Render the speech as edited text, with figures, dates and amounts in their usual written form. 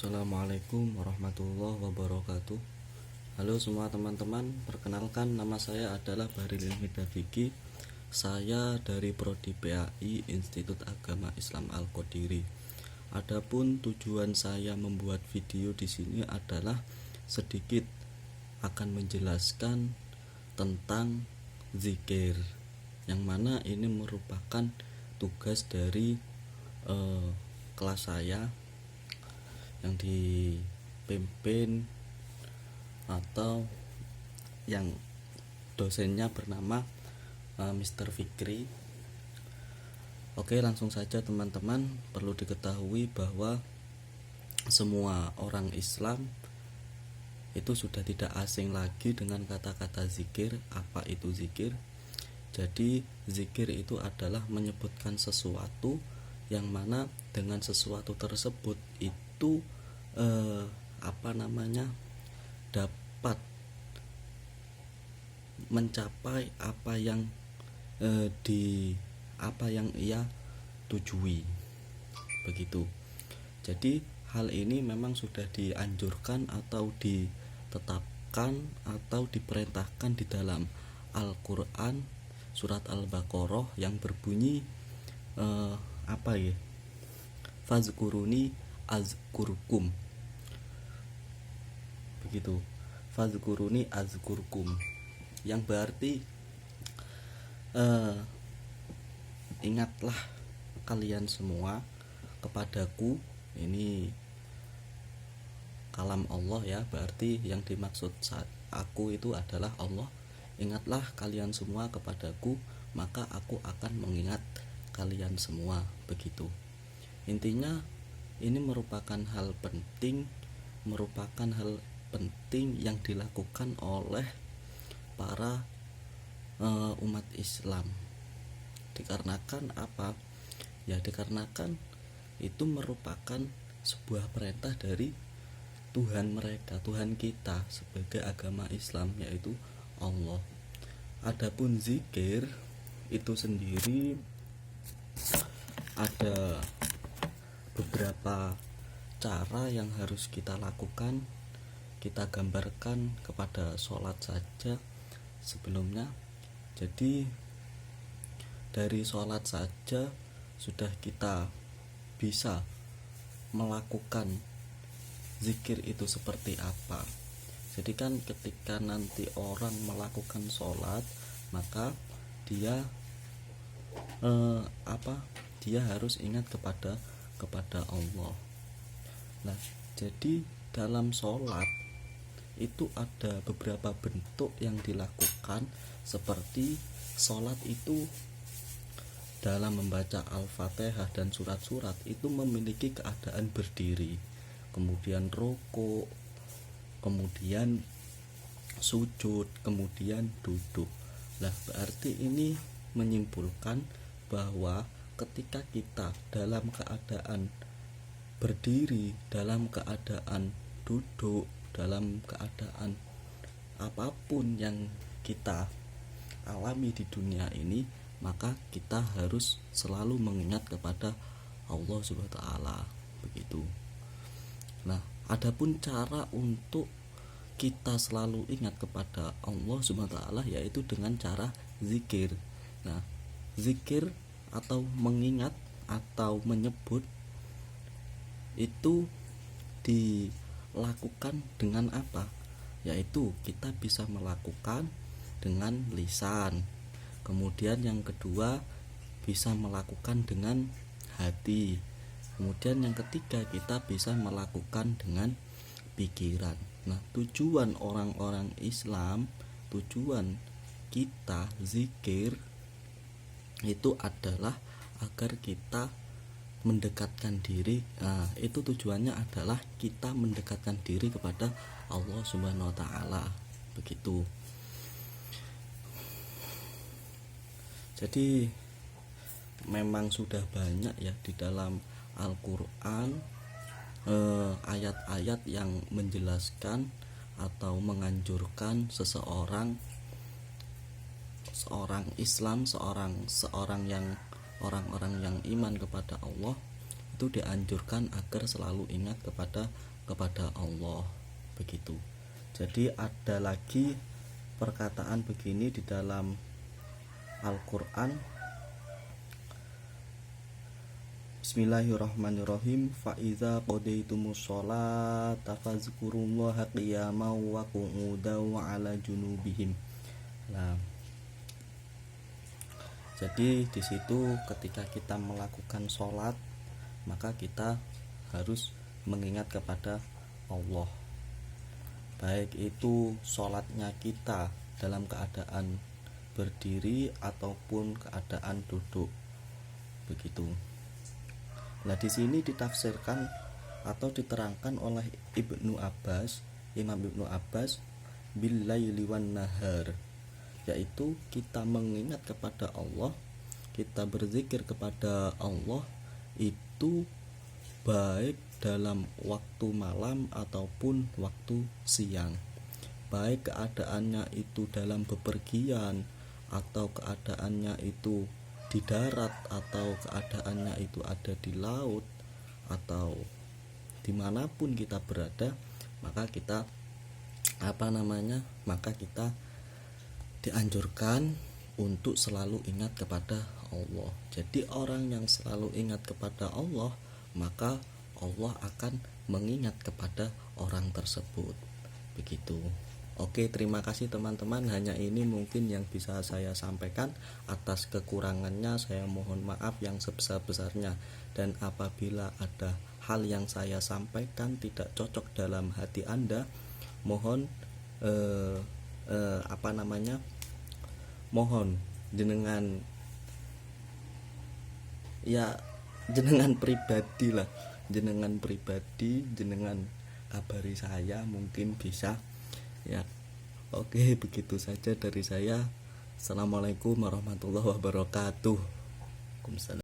Assalamualaikum warahmatullahi wabarakatuh. Halo semua teman-teman, perkenalkan nama saya adalah Bahril Hidayah. Saya dari Prodi PAI Institut Agama Islam Al-Qadiri. Adapun tujuan saya membuat video di sini adalah sedikit akan menjelaskan tentang zikir, yang mana ini merupakan tugas dari kelas saya yang dipimpin atau yang dosennya bernama Mr. Fikri. Oke, langsung saja teman-teman. Perlu diketahui bahwa semua orang Islam itu sudah tidak asing lagi dengan kata-kata zikir. Apa itu zikir? Jadi zikir itu adalah menyebutkan sesuatu yang mana dengan sesuatu tersebut itu dapat mencapai apa yang ia tujui, begitu. Jadi hal ini memang sudah dianjurkan atau ditetapkan atau diperintahkan di dalam Al-Quran surat Al-Baqarah yang berbunyi Fazkuruni azkurkum, begitu. Fazkuruni azkurkum, yang berarti ingatlah kalian semua kepadaku. Ini kalam Allah ya, berarti yang dimaksud saat aku itu adalah Allah. Ingatlah kalian semua kepadaku, maka aku akan mengingat kalian semua, begitu. Intinya ini merupakan hal penting yang dilakukan oleh para umat Islam. Dikarenakan apa? Ya dikarenakan itu merupakan sebuah perintah dari Tuhan mereka, Tuhan kita sebagai agama Islam, yaitu Allah. Adapun zikir itu sendiri ada beberapa cara yang harus kita lakukan. Kita gambarkan kepada sholat saja sebelumnya. Jadi dari sholat saja sudah kita bisa melakukan zikir itu seperti apa. Jadi kan ketika nanti orang melakukan sholat, maka dia dia harus ingat kepada Allah. Nah, jadi dalam sholat itu ada beberapa bentuk yang dilakukan, seperti sholat itu dalam membaca Al-Fatihah dan surat-surat itu memiliki keadaan berdiri, kemudian rukuk, kemudian sujud, kemudian duduk. Nah, berarti ini menyimpulkan bahwa ketika kita dalam keadaan berdiri, dalam keadaan duduk, dalam keadaan apapun yang kita alami di dunia ini, maka kita harus selalu mengingat kepada Allah Subhanahu wa taala, begitu. Nah, adapun cara untuk kita selalu ingat kepada Allah Subhanahu wa taala yaitu dengan cara zikir. Nah, zikir atau mengingat atau menyebut itu dilakukan dengan apa? Yaitu kita bisa melakukan dengan lisan. Kemudian yang kedua bisa melakukan dengan hati. Kemudian yang ketiga kita bisa melakukan dengan pikiran. Nah, tujuan orang-orang Islam, tujuan kita zikir itu adalah agar kita mendekatkan diri. Nah, itu tujuannya adalah kita mendekatkan diri kepada Allah Subhanahu wa taala, begitu. Jadi memang sudah banyak ya di dalam Al-Qur'an ayat-ayat yang menjelaskan atau menganjurkan seorang Islam, orang-orang yang iman kepada Allah itu itu dianjurkan agar selalu ingat kepada Allah, begitu. Jadi ada lagi perkataan begini di dalam Al-Qur'an. Bismillahirrahmanirrahim. Fa iza qadaitumus sholata fazkurullaha qiyaman wa qu'udan wa 'ala junubihim. Nah, jadi di situ ketika kita melakukan sholat, maka kita harus mengingat kepada Allah. Baik itu sholatnya kita dalam keadaan berdiri ataupun keadaan duduk, begitu. Nah, di sini ditafsirkan atau diterangkan oleh Imam Ibnu Abbas bil laili wan nahar, yaitu kita mengingat kepada Allah, kita berzikir kepada Allah itu baik dalam waktu malam ataupun waktu siang, baik keadaannya itu dalam bepergian atau keadaannya itu di darat atau keadaannya itu ada di laut atau dimanapun kita berada, maka kita dianjurkan untuk selalu ingat kepada Allah. Jadi orang yang selalu ingat kepada Allah, maka Allah akan mengingat kepada orang tersebut, begitu. Oke, terima kasih teman-teman. Hanya ini mungkin yang bisa saya sampaikan. Atas kekurangannya saya mohon maaf yang sebesar-besarnya. Dan apabila ada hal yang saya sampaikan tidak cocok dalam hati Anda, mohon mohon jenengan pribadi jenengan kabari saya, mungkin bisa ya. Oke, begitu saja dari saya. Assalamualaikum warahmatullahi wabarakatuh. Waalaikumsalam.